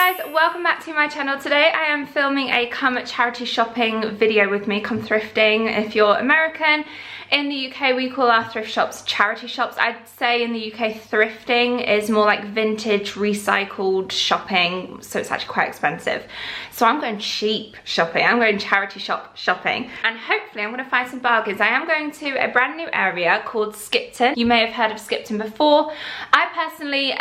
guys, welcome back to my channel. Today I am filming a come charity shopping video with me, come thrifting. If you're American, in the UK we call our thrift shops charity shops. I'd say in the UK thrifting is more like vintage recycled shopping, so it's actually quite expensive. So I'm going cheap shopping, I'm going charity shop shopping, and hopefully I'm going to find some bargains. I am going to a brand new area called Skipton. You may have heard of Skipton before. I personally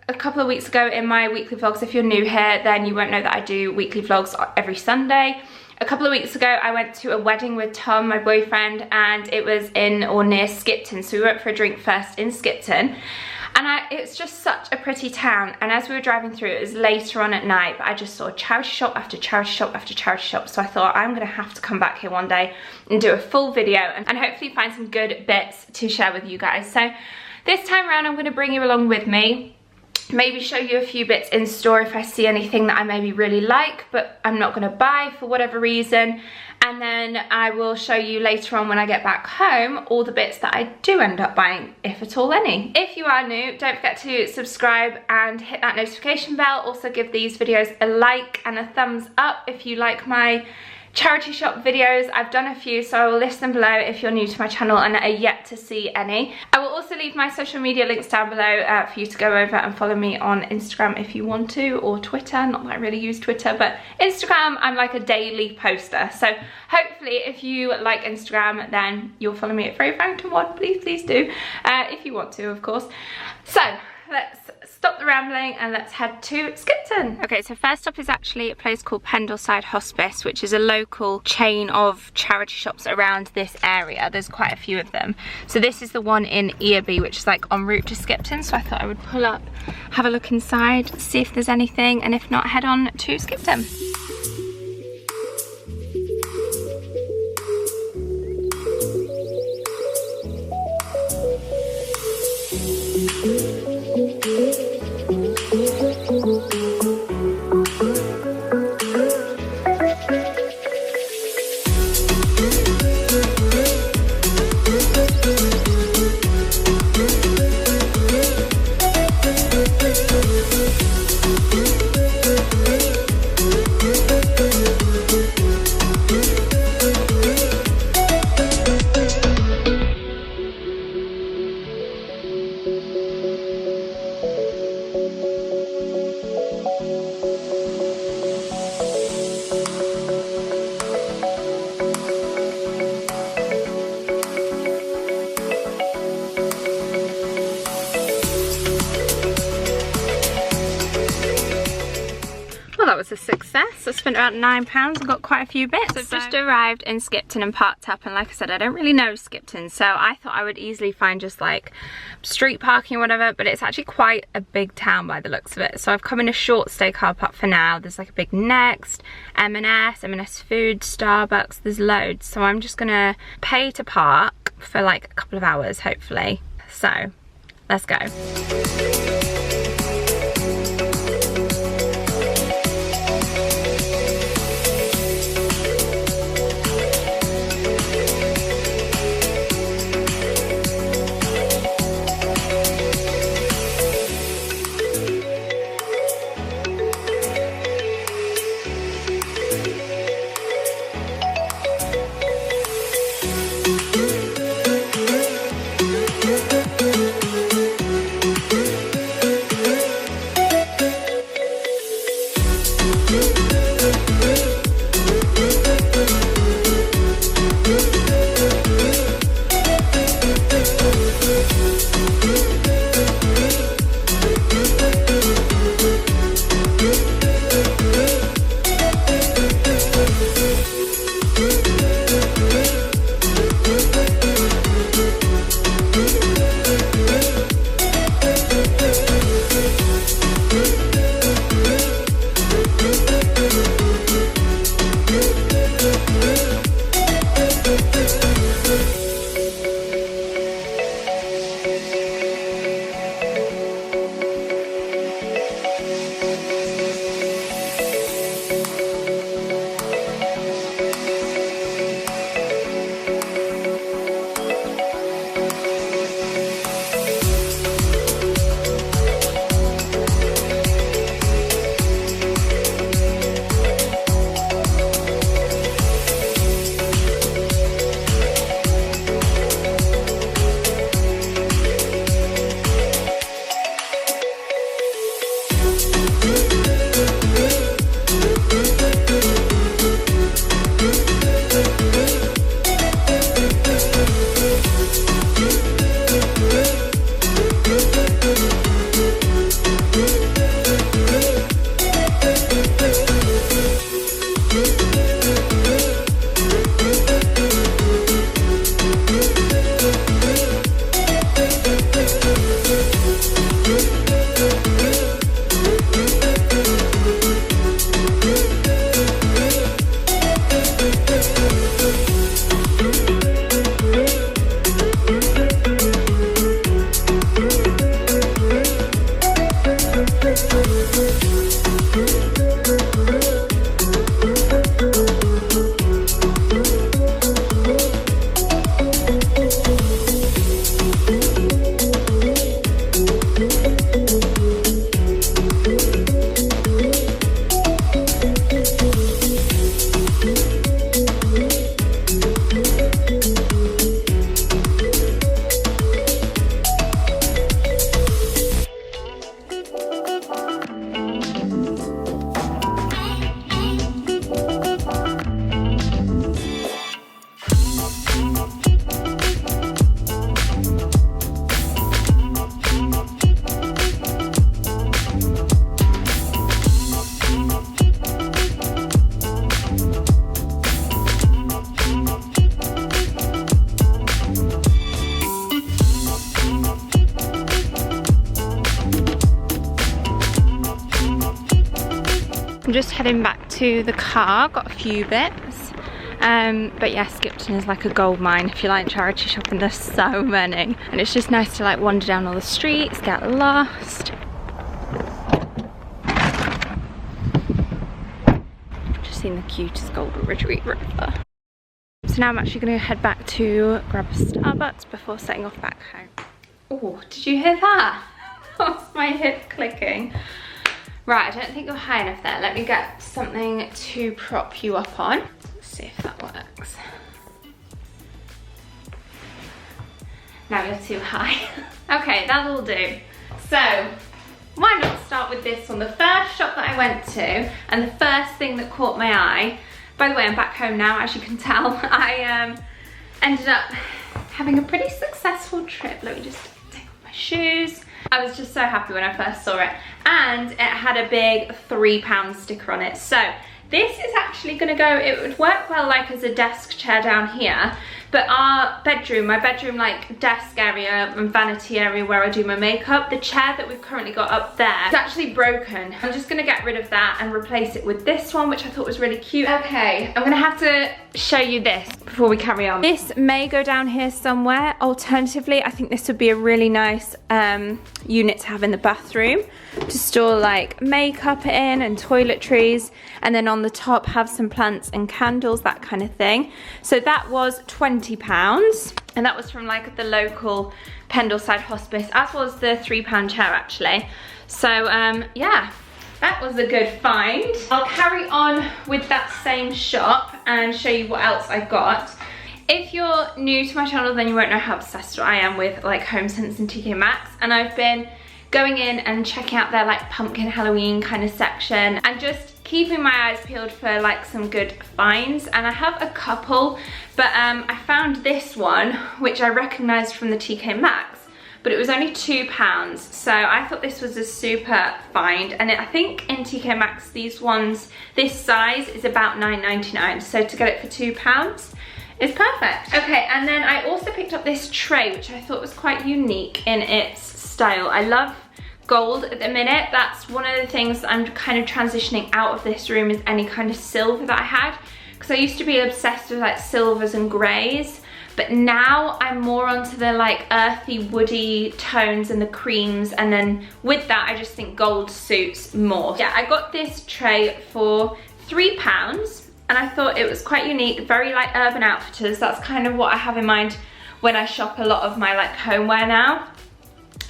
a couple of weeks ago in my weekly vlogs, if you're new here then you won't know that I do weekly vlogs every Sunday. A couple of weeks ago I went to a wedding with Tom, my boyfriend, and it was in or near Skipton, so we went for a drink first in Skipton. And it's just such a pretty town, and as we were driving through, it was later on at night, but I just saw charity shop after charity shop after charity shop, so I thought I'm gonna have to come back here one day and do a full video and hopefully find some good bits to share with you guys. So this time around I'm gonna bring you along with me. Maybe show you a few bits in store if I see anything that I maybe really like but I'm not going to buy for whatever reason, and then I will show you later on when I get back home all the bits that I do end up buying, if at all any. If you are new, don't forget to subscribe and hit that notification bell. Also give these videos a like and a thumbs up if you like my charity shop videos. I've done a few, so I will list them below if you're new to my channel and are yet to see any. I will also leave my social media links down below for you to go over and follow me on Instagram if you want to, or Twitter. Not that I really use Twitter, but Instagram I'm like a daily poster, so hopefully if you like Instagram then you'll follow me at FREYAFARRINGTON1. Please do, if you want to, of course. So let's stop the rambling and let's head to Skipton. Okay, so first up is actually a place called Pendleside Hospice, which is a local chain of charity shops around this area. There's quite a few of them. So this is the one in Earby, which is like en route to Skipton, so I thought I would pull up, have a look inside, see if there's anything, and if not, head on to Skipton. That was a success. I spent about £9 and got quite a few bits. I've just arrived in Skipton and parked up, and like I said, I don't really know Skipton, so I thought I would easily find just like street parking or whatever, but it's actually quite a big town by the looks of it. So I've come in a short stay car park for now. There's like a big Next, M&S Food, Starbucks, there's loads. So I'm just gonna pay to park for like a couple of hours hopefully. So let's go. I'm just heading back to the car, got a few bits. But yeah, Skipton is like a gold mine. If you like charity shopping, there's so many. And it's just nice to like wander down all the streets, get lost. Just seen the cutest golden retriever ever. So now I'm actually going to head back to grab a Starbucks before setting off back home. Oh, did you hear that? That was my hip clicking. Right, I don't think you're high enough there. Let me get something to prop you up on. Let's see if that works. Now you're too high. Okay, that'll do. So, why not start with this one? The first shop that I went to, and the first thing that caught my eye, by the way, I'm back home now, as you can tell. I ended up having a pretty successful trip. Let me just take off my shoes. I was just so happy when I first saw it, and it had a big £3 sticker on it. So this is actually going to go, it would work well like as a desk chair down here, but our bedroom, my bedroom like desk area and vanity area where I do my makeup, the chair that we've currently got up there is actually broken. I'm just going to get rid of that and replace it with this one, which I thought was really cute. Okay, I'm going to have to show you this before we carry on. This may go down here somewhere. Alternatively, I think this would be a really nice unit to have in the bathroom to store like makeup in and toiletries, and then on the top have some plants and candles, that kind of thing. So that was £20, and that was from like the local Pendleside hospice, as was the £3 chair actually. So yeah, that was a good find. I'll carry on with that same shop and show you what else I got. If you're new to my channel, then you won't know how obsessed I am with like HomeSense and TK Maxx, and I've been going in and checking out their like pumpkin Halloween kind of section and just keeping my eyes peeled for like some good finds. And I have a couple, but I found this one which I recognized from the TK Maxx, but it was only £2, so I thought this was a super find. And I think in TK Maxx these ones, this size is about £9.99, so to get it for £2 is perfect. Okay, and then I also picked up this tray which I thought was quite unique in its style. I love gold at the minute. That's one of the things that I'm kind of transitioning out of this room, is any kind of silver that I had, because I used to be obsessed with like silvers and greys, but now I'm more onto the like earthy woody tones and the creams, and then with that I just think gold suits more. Yeah, I got this tray for £3 and I thought it was quite unique, very like Urban Outfitters. That's kind of what I have in mind when I shop a lot of my like homeware now.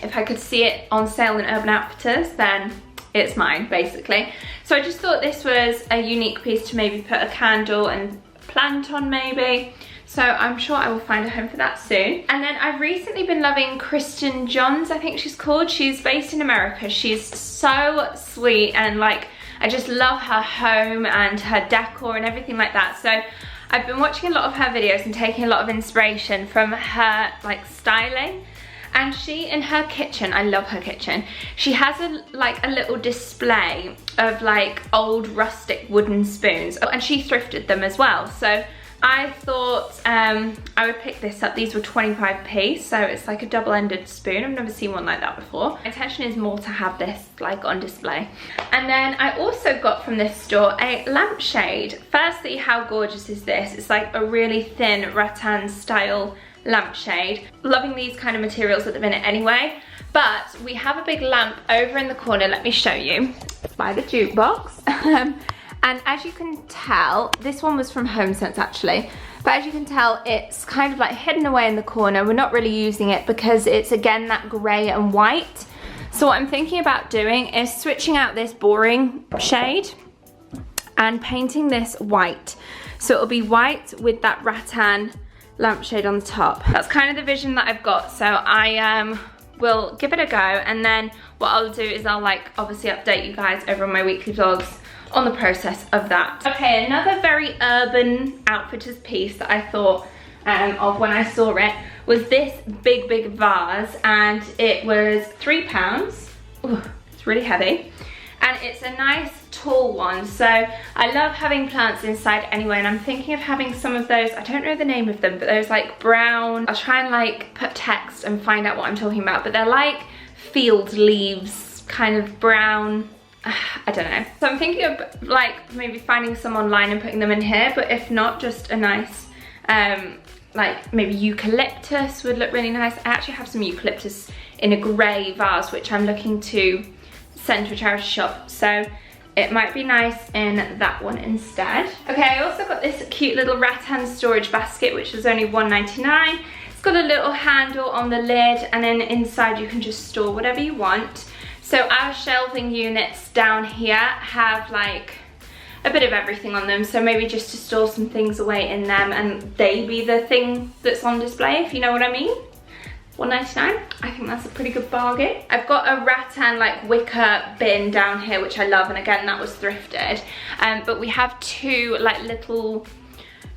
If I could see it on sale in Urban Outfitters, then it's mine basically. So I just thought this was a unique piece to maybe put a candle and plant on maybe. So I'm sure I will find a home for that soon. And then I've recently been loving Kristen Johns, I think she's called. She's based in America. She's so sweet, and like I just love her home and her decor and everything like that. So I've been watching a lot of her videos and taking a lot of inspiration from her like styling. And she, in her kitchen, I love her kitchen, she has a little display of like old rustic wooden spoons, and she thrifted them as well. So I thought I would pick this up. These were 25p, so it's like a double-ended spoon. I've never seen one like that before. My intention is more to have this like on display. And then I also got from this store a lampshade. Firstly, how gorgeous is this? It's like a really thin rattan style lampshade. Loving these kind of materials at the minute anyway. But we have a big lamp over in the corner. Let me show you. It's by the jukebox. And as you can tell, this one was from HomeSense actually, but as you can tell, it's kind of like hidden away in the corner. We're not really using it because it's again that grey and white. So what I'm thinking about doing is switching out this boring shade and painting this white. So it'll be white with that rattan lampshade on the top. That's kind of the vision that I've got. So I will give it a go, and then what I'll do is I'll like obviously update you guys over on my weekly vlogs on the process of that. Okay, another very Urban Outfitters piece that I thought of when I saw it was this big vase, and it was £3. Ooh, it's really heavy, and it's a nice tall one. So I love having plants inside anyway, and I'm thinking of having some of those, I don't know the name of them, but those like brown, I'll try and like put text and find out what I'm talking about, but they're like field leaves, kind of brown I don't know. So I'm thinking of like maybe finding some online and putting them in here, but if not, just a nice like maybe eucalyptus would look really nice. I actually have some eucalyptus in a grey vase which I'm looking to send to a charity shop, so it might be nice in that one instead. Okay, I also got this cute little rattan storage basket which was only $1.99. It's got a little handle on the lid, and then inside you can just store whatever you want. So our shelving units down here have like a bit of everything on them, so maybe just to store some things away in them and they be the thing that's on display, if you know what I mean. $1.99, I think that's a pretty good bargain. I've got a rattan like wicker bin down here which I love, and again that was thrifted, but we have two like little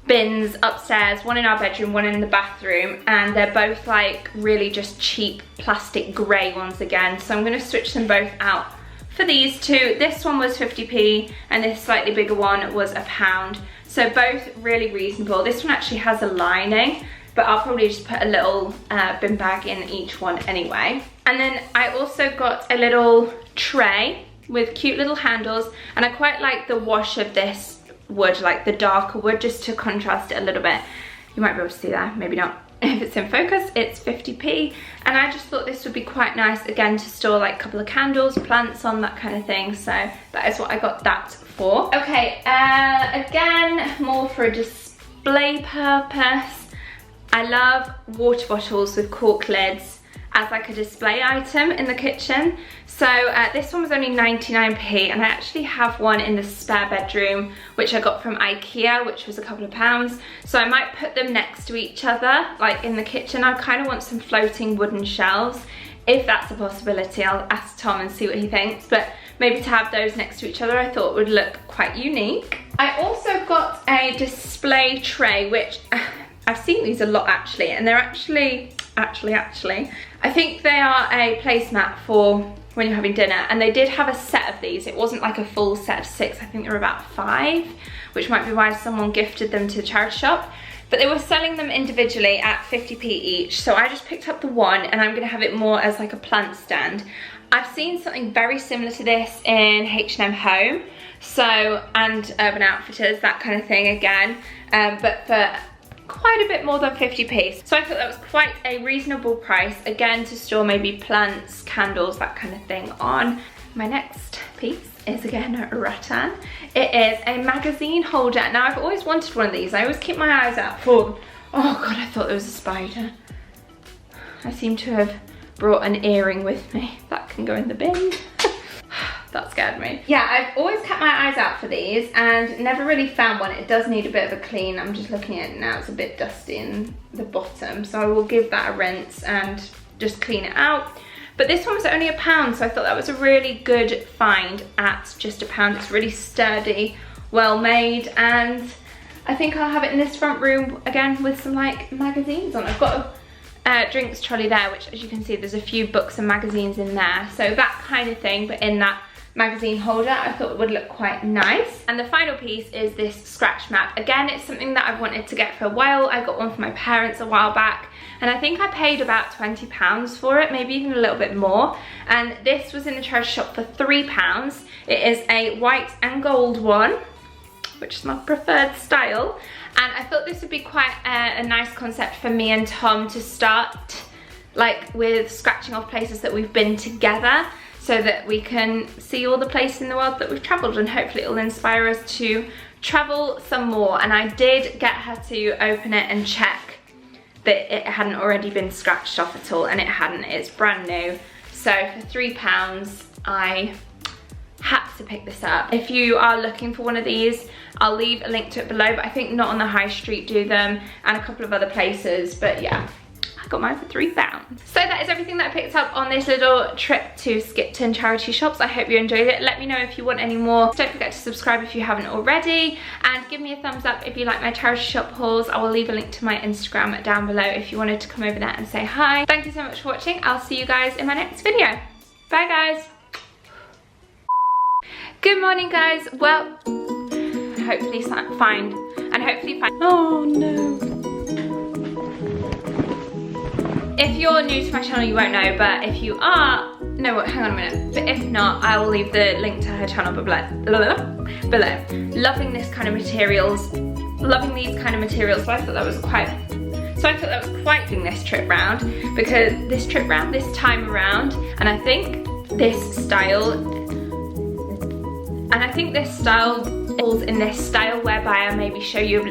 bins upstairs, one in our bedroom, one in the bathroom, and they're both like really just cheap plastic grey ones again, so I'm going to switch them both out for these two. This one was 50p and this slightly bigger one was £1, so both really reasonable. This one actually has a lining, but I'll probably just put a little bin bag in each one anyway. And then I also got a little tray with cute little handles, and I quite like the wash of this wood, like the darker wood, just to contrast it a little bit. You might be able to see that, maybe not. If it's in focus, it's 50p, and I just thought this would be quite nice again to store like a couple of candles, plants on, that kind of thing, so that is what I got that for. Okay, again, more for a display purpose. I love water bottles with cork lids as like a display item in the kitchen. So this one was only 99p, and I actually have one in the spare bedroom which I got from IKEA, which was a couple of pounds. So I might put them next to each other like in the kitchen. I kind of want some floating wooden shelves. If that's a possibility, I'll ask Tom and see what he thinks, but maybe to have those next to each other I thought would look quite unique. I also got a display tray, which I've seen these a lot actually, and they're actually, I think they are a placemat for when you're having dinner, and they did have a set of these. It wasn't like a full set of 6, I think there were about 5, which might be why someone gifted them to the charity shop, but they were selling them individually at 50p each, so I just picked up the one, and I'm gonna have it more as like a plant stand. I've seen something very similar to this in H&M Home, so, and Urban Outfitters, that kind of thing again, but for quite a bit more than 50p. So I thought that was quite a reasonable price, again to store maybe plants, candles, that kind of thing on. My next piece is again a rattan. It is a magazine holder. Now I've always wanted one of these. I always keep my eyes out for them. Oh god, I thought there was a spider. I seem to have brought an earring with me. That can go in the bin. That scared me. Yeah, I've always kept my eyes out for these and never really found one. It does need a bit of a clean. I'm just looking at it now, it's a bit dusty in the bottom, so I will give that a rinse and just clean it out. But this one was only £1, so I thought that was a really good find at just £1. It's really sturdy, well made, and I think I'll have it in this front room again with some like magazines on. I've got a drinks trolley there, which as you can see there's a few books and magazines in there, so that kind of thing, but in that magazine holder I thought it would look quite nice. And the final piece is this scratch map. Again, it's something that I've wanted to get for a while. I got one for my parents a while back, and I think I paid about £20 for it, maybe even a little bit more, and this was in the charity shop for £3. It is a white and gold one, which is my preferred style, and I thought this would be quite a nice concept for me and Tom to start, like with scratching off places that we've been together, so that we can see all the places in the world that we've travelled, and hopefully it will inspire us to travel some more. And I did get her to open it and check that it hadn't already been scratched off at all, and it hadn't. It's brand new. So for £3 I had to pick this up. If you are looking for one of these, I'll leave a link to it below, but I think Not on the High Street do them, and a couple of other places, but yeah. I got mine for £3. So that is everything that I picked up on this little trip to Skipton charity shops. I hope you enjoyed it. Let me know if you want any more. Don't forget to subscribe if you haven't already, and give me a thumbs up if you like my charity shop hauls. I will leave a link to my Instagram down below if you wanted to come over there and say hi. Thank you so much for watching. I'll see you guys in my next video. Bye guys. Good morning guys. Well, hopefully find, oh no. If you're new to my channel, you won't know, but if you are, No, hang on a minute. But if not, I will leave the link to her channel below. Loving this kind of materials. Loving these kind of materials. So I thought that was quite doing this trip round, because this time around, and I think this style falls in this style whereby I maybe show you